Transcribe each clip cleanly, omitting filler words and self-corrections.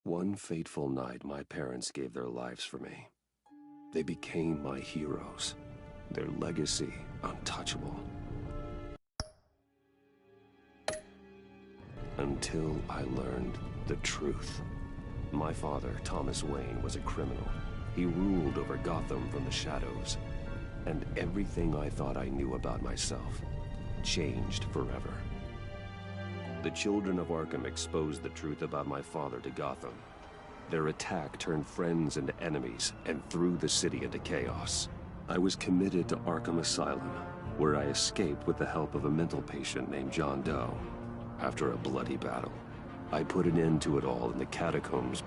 One fateful night, my parents gave their lives for me. They became my heroes, their legacy untouchable. Until I learned the truth. My father, Thomas Wayne, was a criminal. He ruled over Gotham from the shadows. And everything I thought I knew about myself changed forever. The children of Arkham exposed the truth about my father to Gotham. Their attack turned friends into enemies and threw the city into chaos. I was committed to Arkham Asylum, where I escaped with the help of a mental patient named John Doe. After a bloody battle, I put an end to it all in the catacombs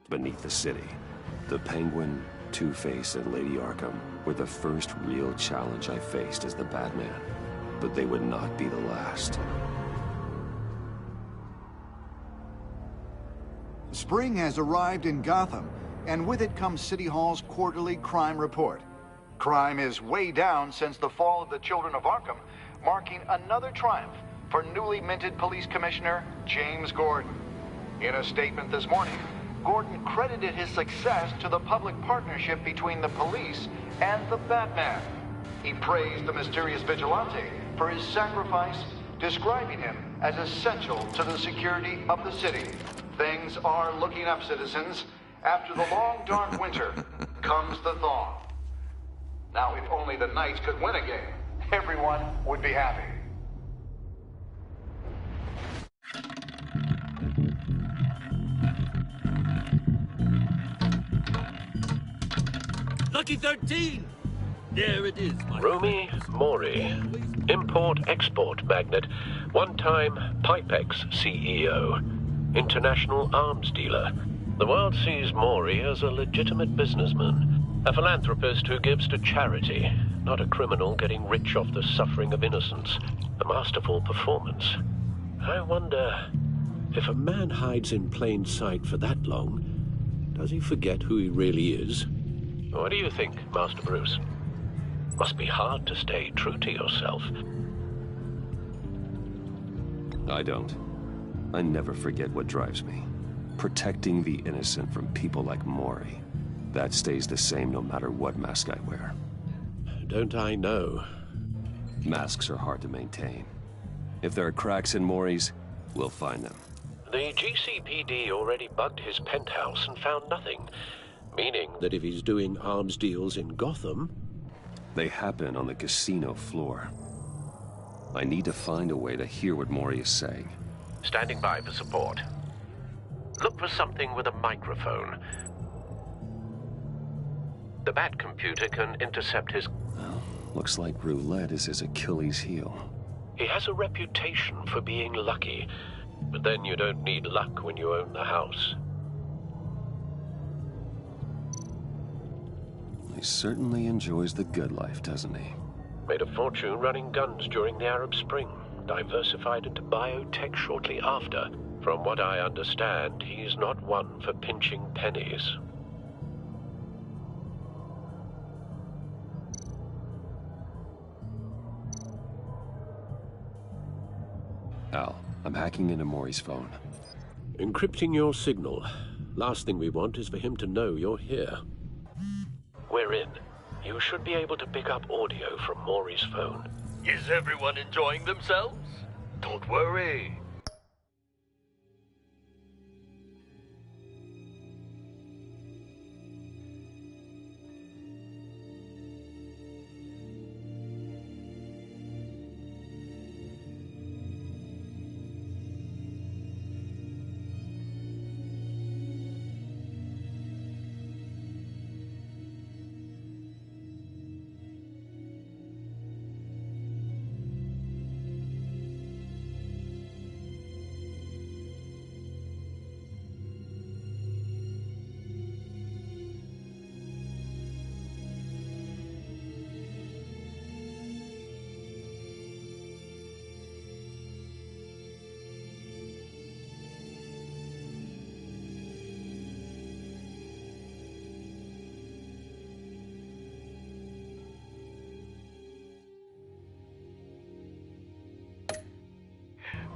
beneath the city. The Penguin, Two-Face, and Lady Arkham were the first real challenge I faced as the Batman, but they would not be the last. Spring has arrived in Gotham, and with it comes City Hall's quarterly crime report. Crime is way down since the fall of the Children of Arkham, marking another triumph for newly minted Police Commissioner James Gordon. In a statement this morning, Gordon credited his success to the public partnership between the police and the Batman. He praised the mysterious vigilante for his sacrifice, describing him as essential to the security of the city. Things are looking up, citizens. After the long, dark winter comes the thaw. Now, if only the Knights could win a game, everyone would be happy. Lucky 13! There it is, my Romy Mori, import-export magnate, one-time Pipex CEO, international arms dealer. The world sees Mori as a legitimate businessman, a philanthropist who gives to charity, not a criminal getting rich off the suffering of innocence. A masterful performance. I wonder, if a man hides in plain sight for that long, does he forget who he really is? What do you think, Master Bruce? Must be hard to stay true to yourself. I don't. I never forget what drives me. Protecting the innocent from people like Mori. That stays the same no matter what mask I wear. Don't I know? Masks are hard to maintain. If there are cracks in Mori's, we'll find them. The GCPD already bugged his penthouse and found nothing. Meaning that if he's doing arms deals in Gotham... They happen on the casino floor. I need to find a way to hear what Mori is saying. Standing by for support. Look for something with a microphone. The Bat computer can intercept his... Well, looks like roulette is his Achilles heel. He has a reputation for being lucky, but then you don't need luck when you own the house. He certainly enjoys the good life, doesn't he? Made a fortune running guns during the Arab Spring. Diversified into biotech shortly after. From what I understand, he's not one for pinching pennies. Al, I'm hacking into Mori's phone. Encrypting your signal. Last thing we want is for him to know you're here. We're in. You should be able to pick up audio from Mori's phone. Is everyone enjoying themselves? Don't worry.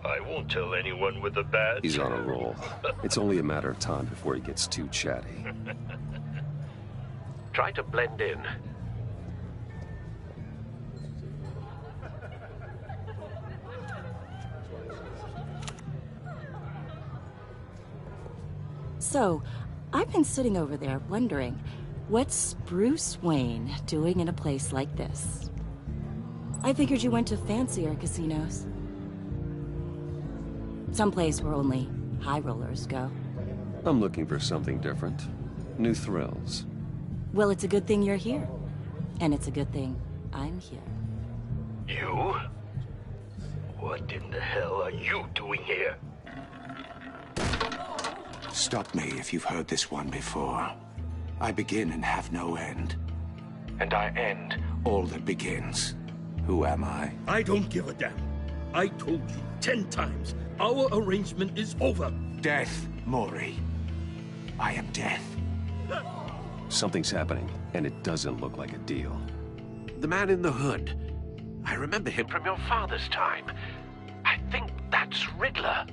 I won't tell anyone with a badge. He's on a roll. It's only a matter of time before he gets too chatty. Try to blend in. So, I've been sitting over there wondering, what's Bruce Wayne doing in a place like this? I figured you went to fancier casinos. Someplace where only high rollers go. I'm looking for something different. New thrills. Well, it's a good thing you're here. And it's a good thing I'm here. You? What in the hell are you doing here? Stop me if you've heard this one before. I begin and have no end. And I end all that begins. Who am I? I don't give a damn. I told you 10 times. Our arrangement is over. Death, Mori. I am death. Something's happening, and it doesn't look like a deal. The man in the hood. I remember him from your father's time. I think that's Riddler.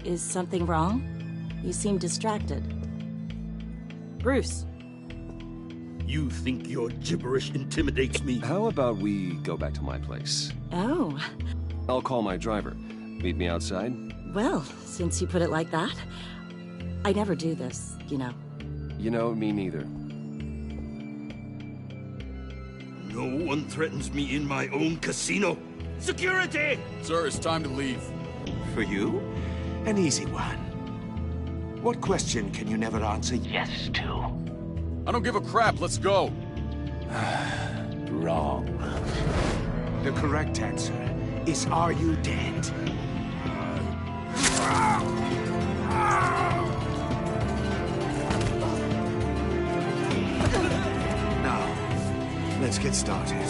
Is something wrong? You seem distracted. Bruce. You think your gibberish intimidates me? How about we go back to my place? Oh. I'll call my driver. Meet me outside? Well, since you put it like that. I never do this, you know. You know, me neither. No one threatens me in my own casino. Security! Sir, it's time to leave. For you? An easy one. What question can you never answer yes to? I don't give a crap, let's go. Wrong. The correct answer is, are you dead? Now, let's get started.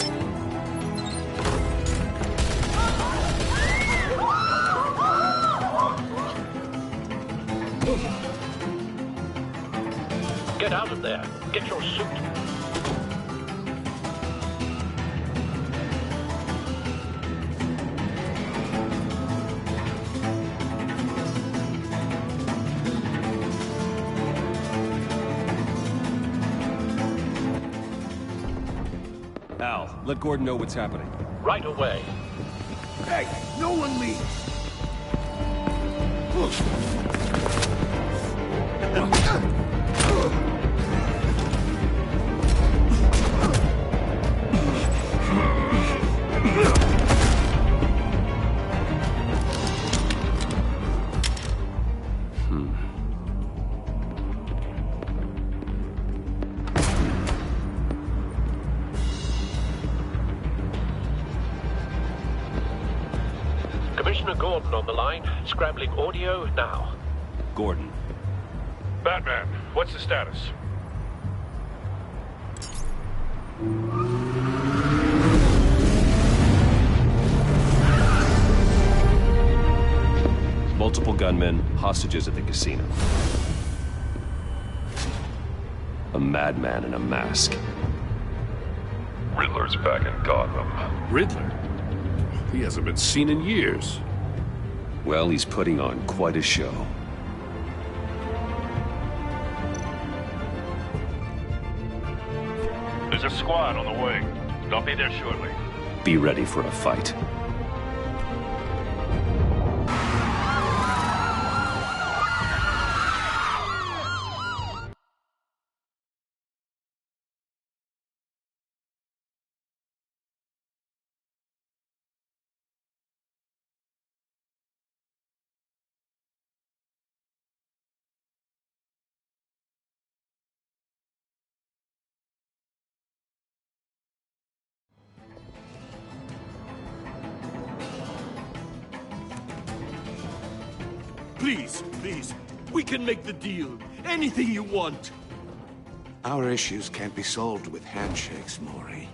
Get out of there. Get your suit. Al, let Gordon know what's happening. Right away. Hey, no one leave! Commissioner Gordon on the line. Scrambling audio now. Gordon. Batman, what's the status? Multiple gunmen, hostages at the casino. A madman in a mask. Riddler's back in Gotham. Riddler? He hasn't been seen in years. Well, he's putting on quite a show. There's a squad on the way. They'll be there shortly. Be ready for a fight. Please, please. We can make the deal. Anything you want. Our issues can't be solved with handshakes, Mori.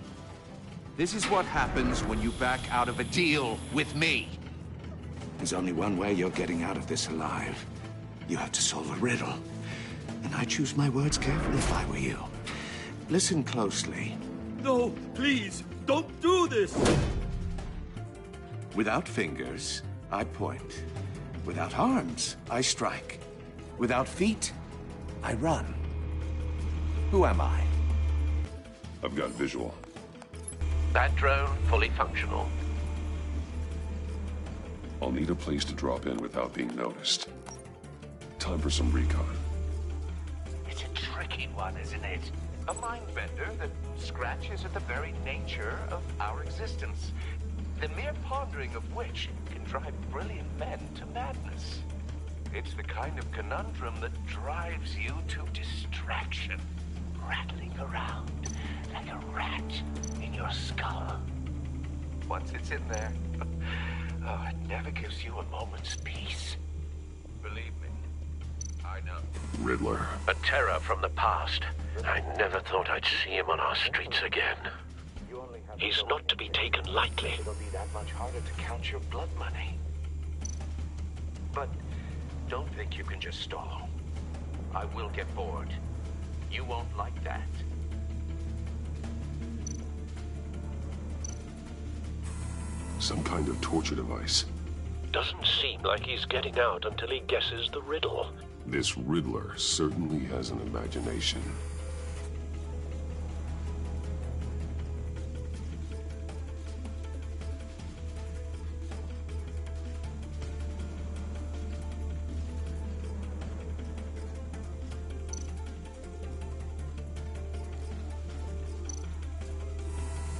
This is what happens when you back out of a deal with me. There's only one way you're getting out of this alive. You have to solve a riddle. And I choose my words carefully if I were you. Listen closely. No, please, don't do this! Without fingers, I point. Without arms, I strike. Without feet, I run. Who am I? I've got visual. That drone fully functional. I'll need a place to drop in without being noticed. Time for some recon. It's a tricky one, isn't it? A mind bender that scratches at the very nature of our existence. The mere pondering of which can drive brilliant men to madness. It's the kind of conundrum that drives you to distraction, rattling around like a rat in your skull. Once it's in there, oh, it never gives you a moment's peace. Believe me, I know. Riddler. A terror from the past. I never thought I'd see him on our streets again. He's not to be taken lightly. It'll be that much harder to count your blood money. But don't think you can just stall. I will get bored. You won't like that. Some kind of torture device. Doesn't seem like he's getting out until he guesses the riddle. This Riddler certainly has an imagination.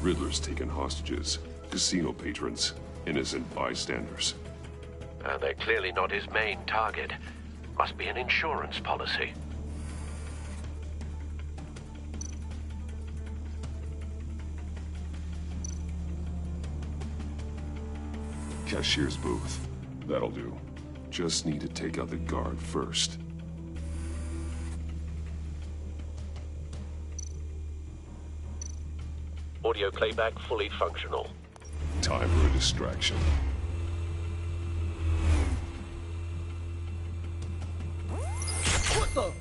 Riddler's taken hostages, casino patrons, innocent bystanders. They're clearly not his main target. Must be an insurance policy. Cashier's booth. That'll do. Just need to take out the guard first. Audio playback fully functional. Time for a distraction. What the?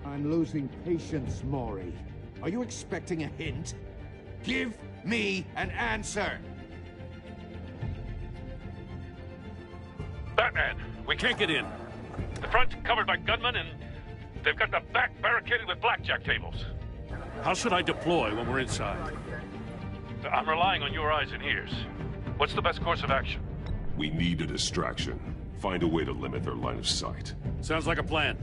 I'm losing patience, Maury. Are you expecting a hint? Give me an answer! Batman, we can't get in. The front's covered by gunmen, and they've got the back barricaded with blackjack tables. How should I deploy when we're inside? I'm relying on your eyes and ears. What's the best course of action? We need a distraction. Find a way to limit their line of sight. Sounds like a plan.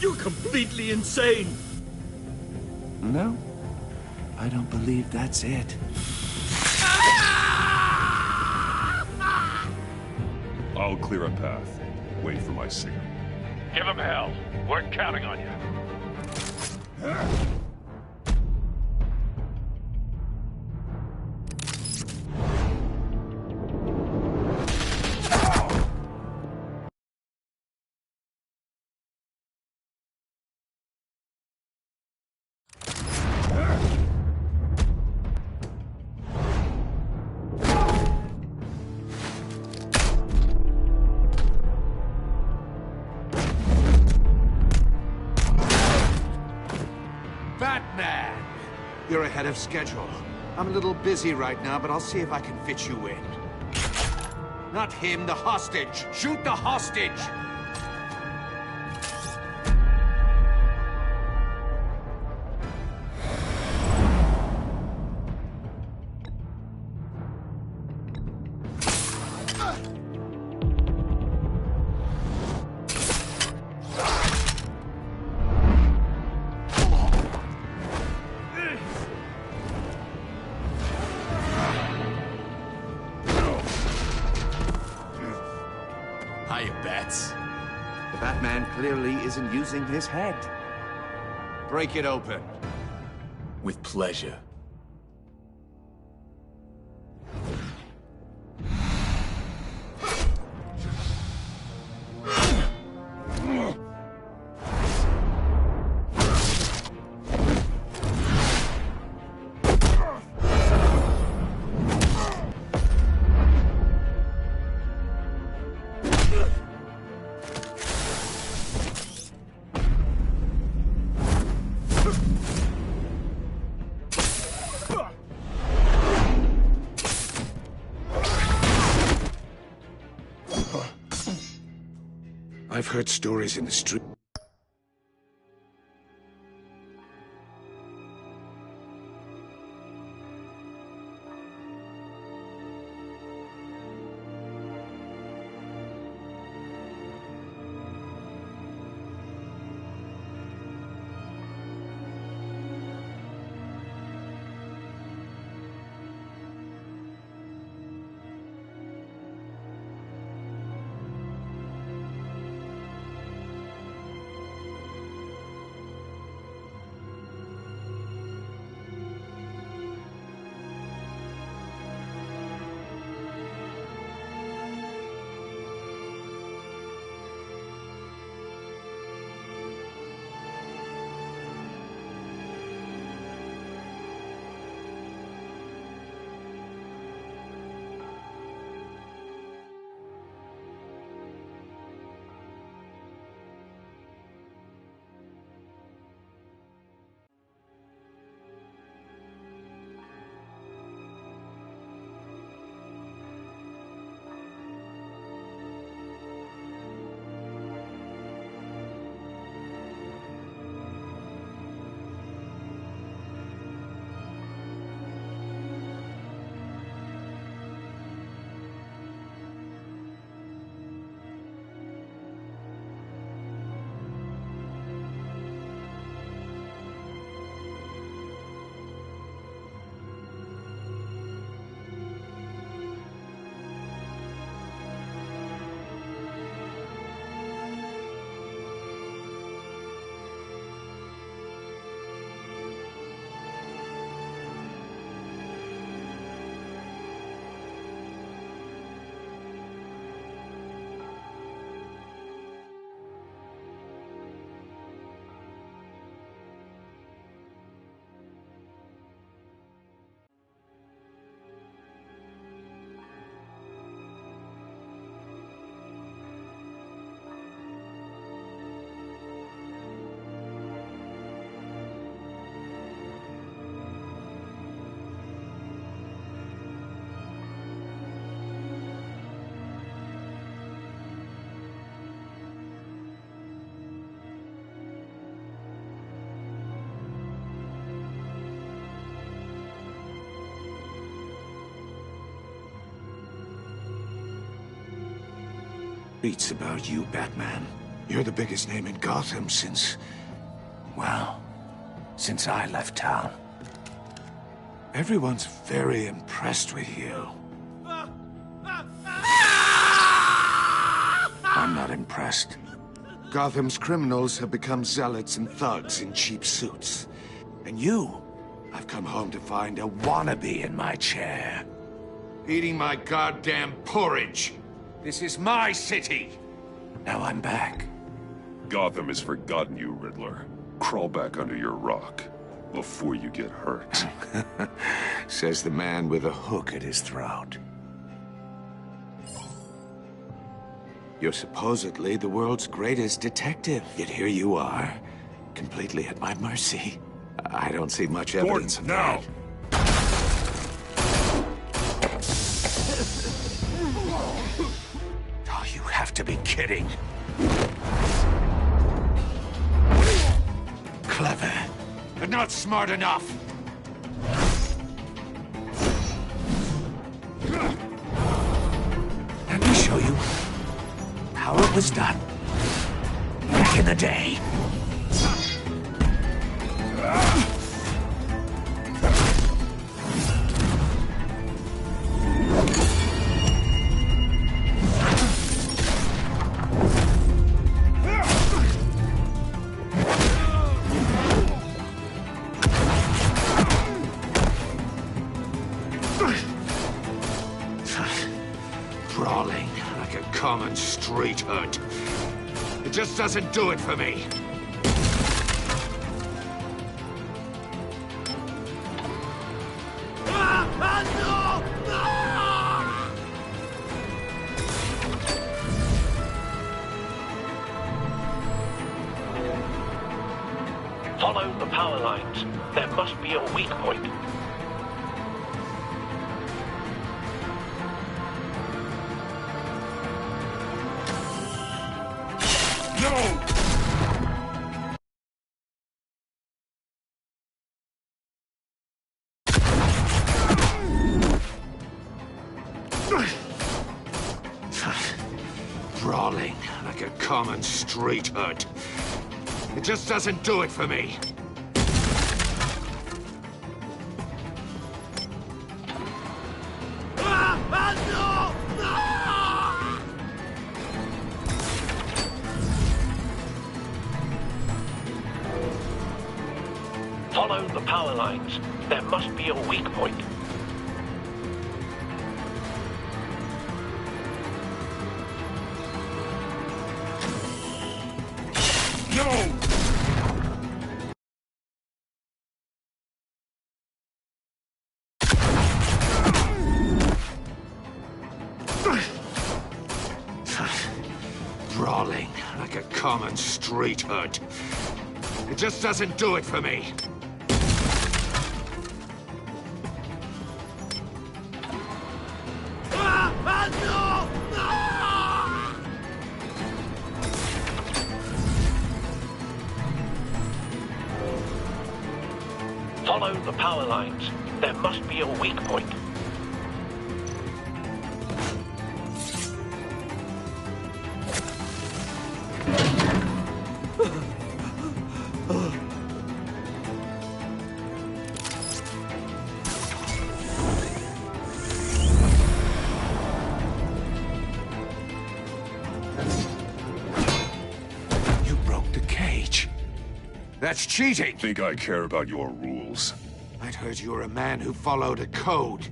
You're completely insane! No, I don't believe that's it. I'll clear a path. Wait for my signal. Give them hell. We're counting on you. Batman! You're ahead of schedule. I'm a little busy right now, but I'll see if I can fit you in. Not him, the hostage! Shoot the hostage! The Batman clearly isn't using his head. Break it open. With pleasure. heard stories in the street. Beats about you, Batman. You're the biggest name in Gotham since... well, since I left town. Everyone's very impressed with you. I'm not impressed. Gotham's criminals have become zealots and thugs in cheap suits. And you, I've come home to find a wannabe in my chair. Eating my goddamn porridge. This is my city! Now I'm back. Gotham has forgotten you, Riddler. Crawl back under your rock before you get hurt. Says the man with a hook at his throat. You're supposedly the world's greatest detective. Yet here you are, completely at my mercy. I don't see much evidence of that. Oh, you have to be kidding. Clever, but not smart enough. Let me show you how it was done back in the day. Brawling like a common street hood. It just doesn't do it for me. Follow the power lines. There must be a weak point. Brawling like a common street hood. It just doesn't do it for me. Follow the power lines. There must be a weak point. No! Brawling like a common street hood. It just doesn't do it for me. Follow the power lines. There must be a weak point. You broke the cage. That's cheating! Think I care about your rules? I'd heard you were a man who followed a code.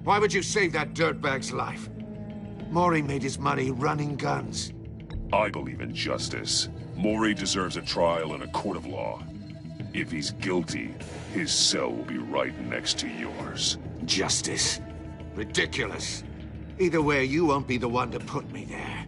Why would you save that dirtbag's life? Mori made his money running guns. I believe in justice. Mori deserves a trial in a court of law. If he's guilty, his cell will be right next to yours. Justice? Ridiculous. Either way, you won't be the one to put me there.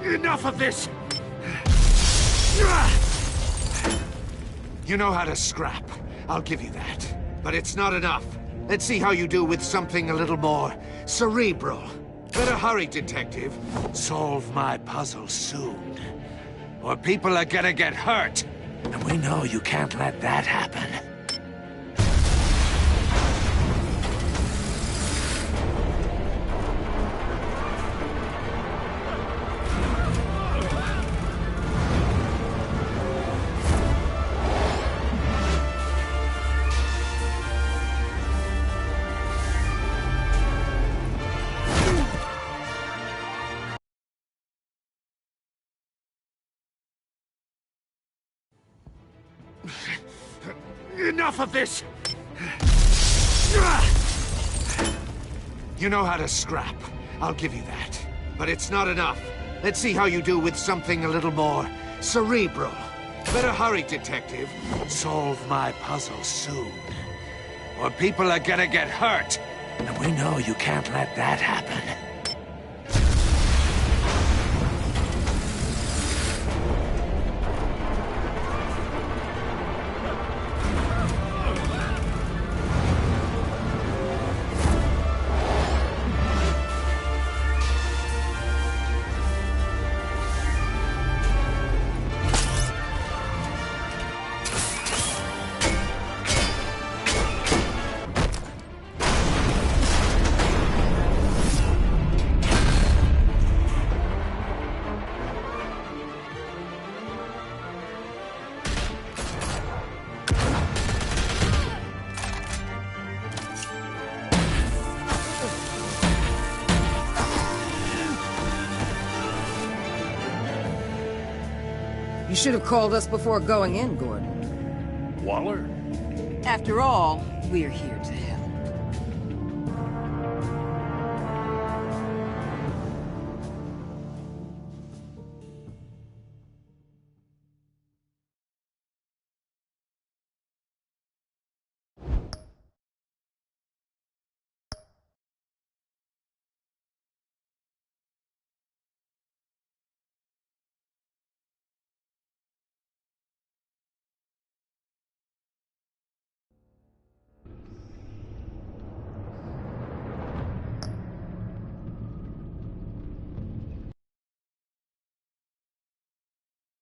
Enough of this! You know how to scrap. I'll give you that. But it's not enough. Let's see how you do with something a little more cerebral. Better hurry, detective. Solve my puzzle soon. Or people are gonna get hurt. And we know you can't let that happen. Enough of this! You know how to scrap. I'll give you that. But it's not enough. Let's see how you do with something a little more cerebral. Better hurry, detective. Solve my puzzle soon. Or people are gonna get hurt. And we know you can't let that happen. You should have called us before going in, Gordon. Waller? After all, we're here to help.